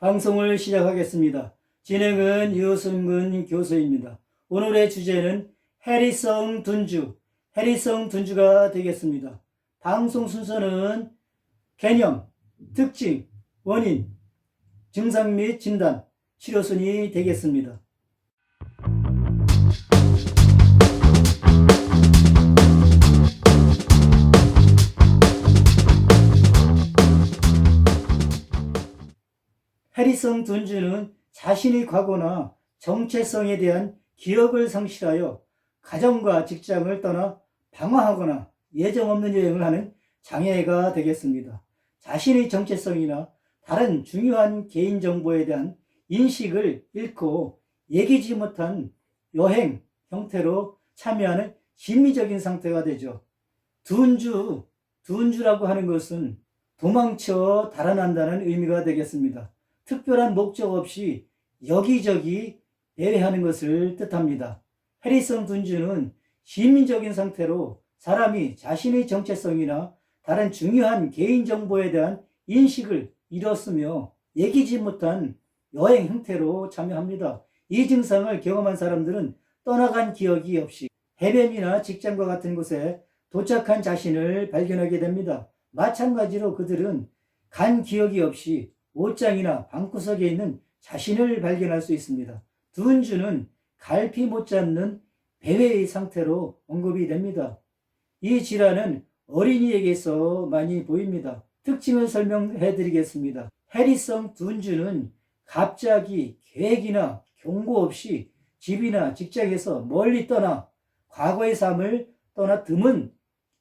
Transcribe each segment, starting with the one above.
방송을 시작하겠습니다. 진행은 유승근 교수입니다. 오늘의 주제는 해리성 둔주가 되겠습니다. 방송 순서는 개념, 특징, 원인, 증상 및 진단, 치료순이 되겠습니다. 해리성 둔주는 자신의 과거나 정체성에 대한 기억을 상실하여 가정과 직장을 떠나 방황하거나 예정 없는 여행을 하는 장애가 되겠습니다. 자신의 정체성이나 다른 중요한 개인정보에 대한 인식을 잃고 예기치 못한 여행 형태로 참여하는 심리적인 상태가 되죠. 둔주라고 하는 것은 도망쳐 달아난다는 의미가 되겠습니다. 특별한 목적 없이 여기저기 배회하는 것을 뜻합니다. 해리성 둔주는 심리적인 상태로 사람이 자신의 정체성이나 다른 중요한 개인정보에 대한 인식을 잃었으며 예기치 못한 여행 형태로 참여합니다. 이 증상을 경험한 사람들은 떠나간 기억이 없이 해변이나 직장과 같은 곳에 도착한 자신을 발견하게 됩니다. 마찬가지로 그들은 간 기억이 없이 옷장이나 방구석에 있는 자신을 발견할 수 있습니다. 둔주는 갈피 못 잡는 배회의 상태로 언급이 됩니다. 이 질환은 어린이에게서 많이 보입니다. 특징을 설명해 드리겠습니다. 해리성 둔주는 갑자기 계획이나 경고 없이 집이나 직장에서 멀리 떠나 과거의 삶을 떠나 드문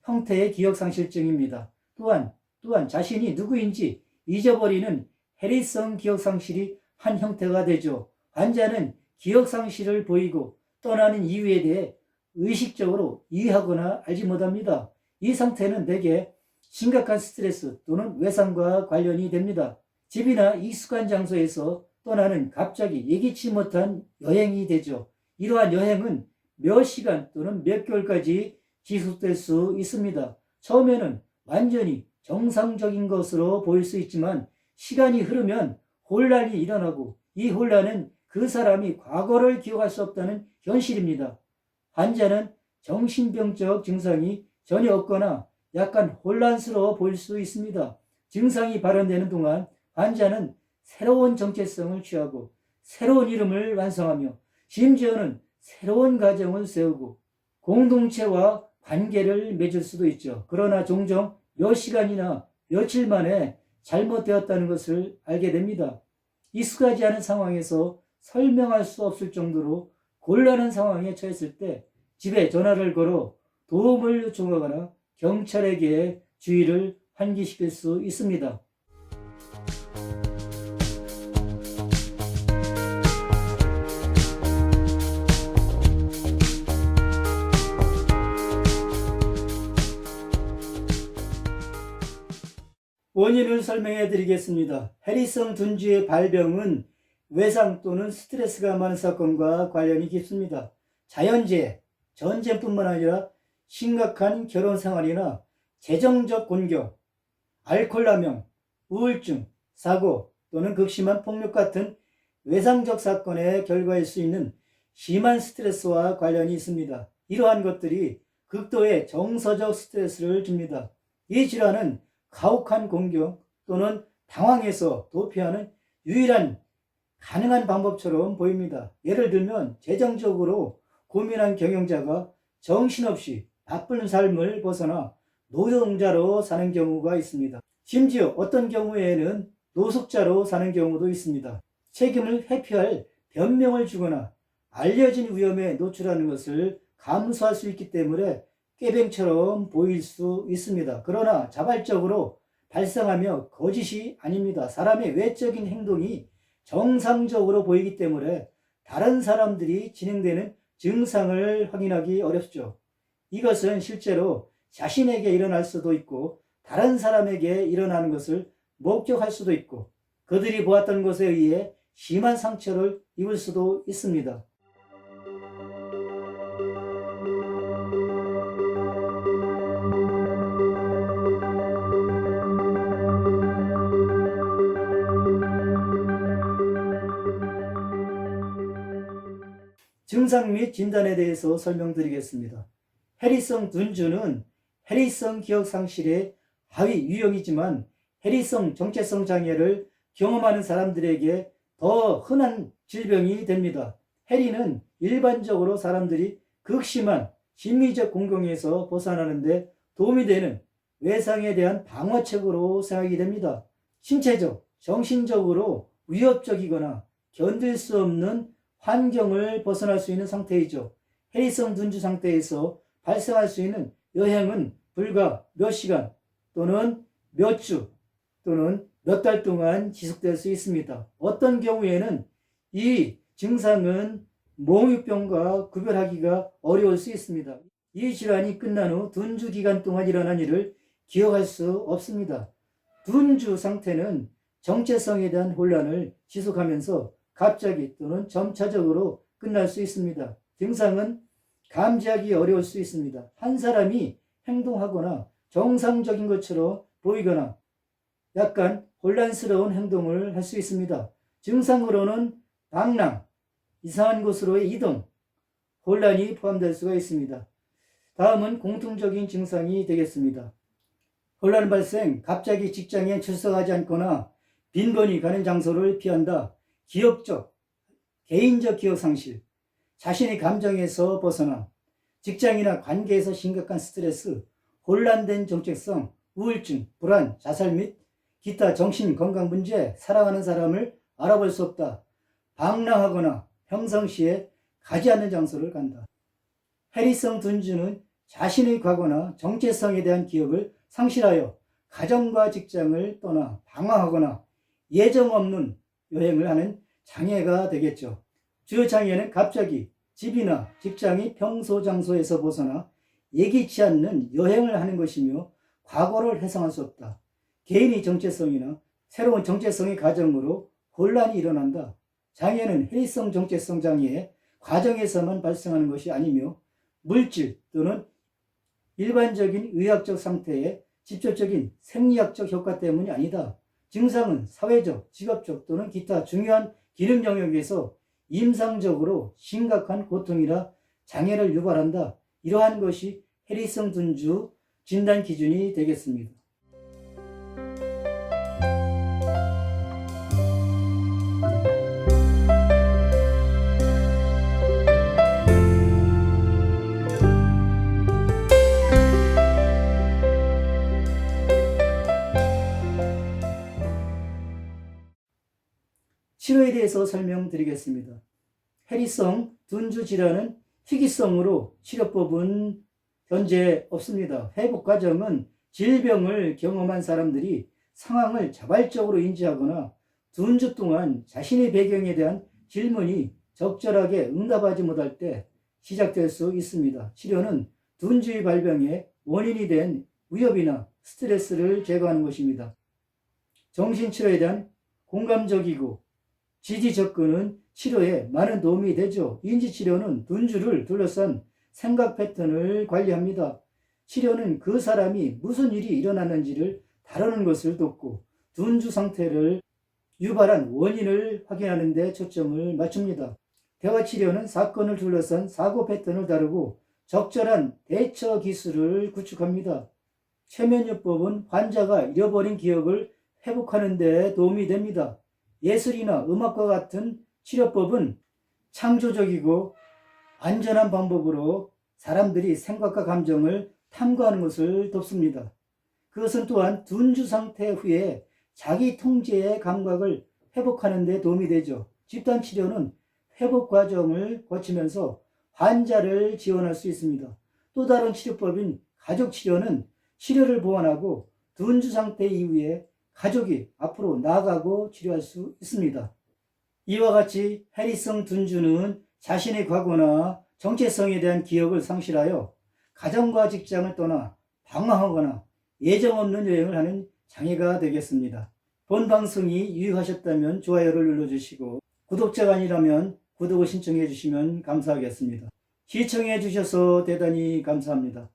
형태의 기억상실증입니다. 또한 자신이 누구인지 잊어버리는 해리성 기억상실이 한 형태가 되죠. 환자는 기억상실을 보이고 떠나는 이유에 대해 의식적으로 이해하거나 알지 못합니다. 이 상태는 대개 심각한 스트레스 또는 외상과 관련이 됩니다. 집이나 익숙한 장소에서 떠나는 갑자기 예기치 못한 여행이 되죠. 이러한 여행은 몇 시간 또는 몇 개월까지 지속될 수 있습니다. 처음에는 완전히 정상적인 것으로 보일 수 있지만 시간이 흐르면 혼란이 일어나고 이 혼란은 그 사람이 과거를 기억할 수 없다는 현실입니다. 환자는 정신병적 증상이 전혀 없거나 약간 혼란스러워 보일 수 있습니다. 증상이 발현되는 동안 환자는 새로운 정체성을 취하고 새로운 이름을 완성하며 심지어는 새로운 가정을 세우고 공동체와 관계를 맺을 수도 있죠. 그러나 종종 몇 시간이나 며칠 만에 잘못되었다는 것을 알게 됩니다. 익숙하지 않은 상황에서 설명할 수 없을 정도로 곤란한 상황에 처했을 때 집에 전화를 걸어 도움을 요청하거나 경찰에게 주의를 환기시킬 수 있습니다. 원인을 설명해 드리겠습니다. 해리성 둔주의 발병은 외상 또는 스트레스가 많은 사건과 관련이 깊습니다. 자연재해, 전쟁뿐만 아니라 심각한 결혼 생활이나 재정적 곤경, 알코올 남용, 우울증, 사고 또는 극심한 폭력 같은 외상적 사건의 결과일 수 있는 심한 스트레스와 관련이 있습니다. 이러한 것들이 극도의 정서적 스트레스를 줍니다. 이 질환은 가혹한 공경 또는 당황해서 도피하는 유일한 가능한 방법처럼 보입니다. 예를 들면 재정적으로 고민한 경영자가 정신없이 바쁜 삶을 벗어나 노동자로 사는 경우가 있습니다. 심지어 어떤 경우에는 노숙자로 사는 경우도 있습니다. 책임을 회피할 변명을 주거나 알려진 위험에 노출하는 것을 감수할 수 있기 때문에 꾀병처럼 보일 수 있습니다. 그러나 자발적으로 발생하며 거짓이 아닙니다. 사람의 외적인 행동이 정상적으로 보이기 때문에 다른 사람들이 진행되는 증상을 확인하기 어렵죠. 이것은 실제로 자신에게 일어날 수도 있고 다른 사람에게 일어나는 것을 목격할 수도 있고 그들이 보았던 것에 의해 심한 상처를 입을 수도 있습니다. 증상 및 진단에 대해서 설명드리겠습니다. 해리성 둔주는 해리성 기억 상실의 하위 유형이지만 해리성 정체성 장애를 경험하는 사람들에게 더 흔한 질병이 됩니다. 해리는 일반적으로 사람들이 극심한 심리적 공경에서 벗어나는데 도움이 되는 외상에 대한 방어책으로 생각이 됩니다. 신체적, 정신적으로 위협적이거나 견딜 수 없는 환경을 벗어날 수 있는 상태이죠. 해리성 둔주 상태에서 발생할 수 있는 여행은 불과 몇 시간 또는 몇 주 또는 몇 달 동안 지속될 수 있습니다. 어떤 경우에는 이 증상은 몽유병과 구별하기가 어려울 수 있습니다. 이 질환이 끝난 후 둔주 기간 동안 일어난 일을 기억할 수 없습니다. 둔주 상태는 정체성에 대한 혼란을 지속하면서 갑자기 또는 점차적으로 끝날 수 있습니다. 증상은 감지하기 어려울 수 있습니다. 한 사람이 행동하거나 정상적인 것처럼 보이거나 약간 혼란스러운 행동을 할 수 있습니다. 증상으로는 방랑, 이상한 곳으로의 이동, 혼란이 포함될 수가 있습니다. 다음은 공통적인 증상이 되겠습니다. 혼란 발생, 갑자기 직장에 출석하지 않거나 빈번히 가는 장소를 피한다. 기억적, 개인적 기억 상실, 자신의 감정에서 벗어나, 직장이나 관계에서 심각한 스트레스, 혼란된 정체성, 우울증, 불안, 자살 및 기타 정신 건강 문제, 사랑하는 사람을 알아볼 수 없다. 방랑하거나 평상시에 가지 않는 장소를 간다. 해리성 둔주는 자신의 과거나 정체성에 대한 기억을 상실하여 가정과 직장을 떠나 방황하거나 예정 없는 여행을 하는 장애가 되겠죠. 주요 장애는 갑자기 집이나 직장이 평소 장소에서 벗어나 예기치 않는 여행을 하는 것이며 과거를 회상할 수 없다. 개인의 정체성이나 새로운 정체성의 과정으로 혼란이 일어난다. 장애는 해리성 정체성 장애의 과정에서만 발생하는 것이 아니며 물질 또는 일반적인 의학적 상태의 직접적인 생리학적 효과 때문이 아니다. 증상은 사회적, 직업적 또는 기타 중요한 기능 영역에서 임상적으로 심각한 고통이나 장애를 유발한다. 이러한 것이 해리성 둔주 진단 기준이 되겠습니다. 치료에 대해서 설명드리겠습니다. 해리성 둔주 질환은 희귀성으로 치료법은 현재 없습니다. 회복 과정은 질병을 경험한 사람들이 상황을 자발적으로 인지하거나 둔주 동안 자신의 배경에 대한 질문이 적절하게 응답하지 못할 때 시작될 수 있습니다. 치료는 둔주의 발병의 원인이 된 위협이나 스트레스를 제거하는 것입니다. 정신치료에 대한 공감적이고 지지 접근은 치료에 많은 도움이 되죠. 인지치료는 둔주를 둘러싼 생각 패턴을 관리합니다. 치료는 그 사람이 무슨 일이 일어났는지를 다루는 것을 돕고 둔주 상태를 유발한 원인을 확인하는 데 초점을 맞춥니다. 대화치료는 사건을 둘러싼 사고 패턴을 다루고 적절한 대처 기술을 구축합니다. 최면요법은 환자가 잃어버린 기억을 회복하는 데 도움이 됩니다. 예술이나 음악과 같은 치료법은 창조적이고 안전한 방법으로 사람들이 생각과 감정을 탐구하는 것을 돕습니다. 그것은 또한 둔주 상태 후에 자기 통제의 감각을 회복하는 데 도움이 되죠. 집단치료는 회복 과정을 거치면서 환자를 지원할 수 있습니다. 또 다른 치료법인 가족치료는 치료를 보완하고 둔주 상태 이후에 가족이 앞으로 나아가고 치료할 수 있습니다. 이와 같이 해리성 둔주는 자신의 과거나 정체성에 대한 기억을 상실하여 가정과 직장을 떠나 방황하거나 예정 없는 여행을 하는 장애가 되겠습니다. 본 방송이 유익하셨다면 좋아요를 눌러주시고 구독자가 아니라면 구독을 신청해 주시면 감사하겠습니다. 시청해 주셔서 대단히 감사합니다.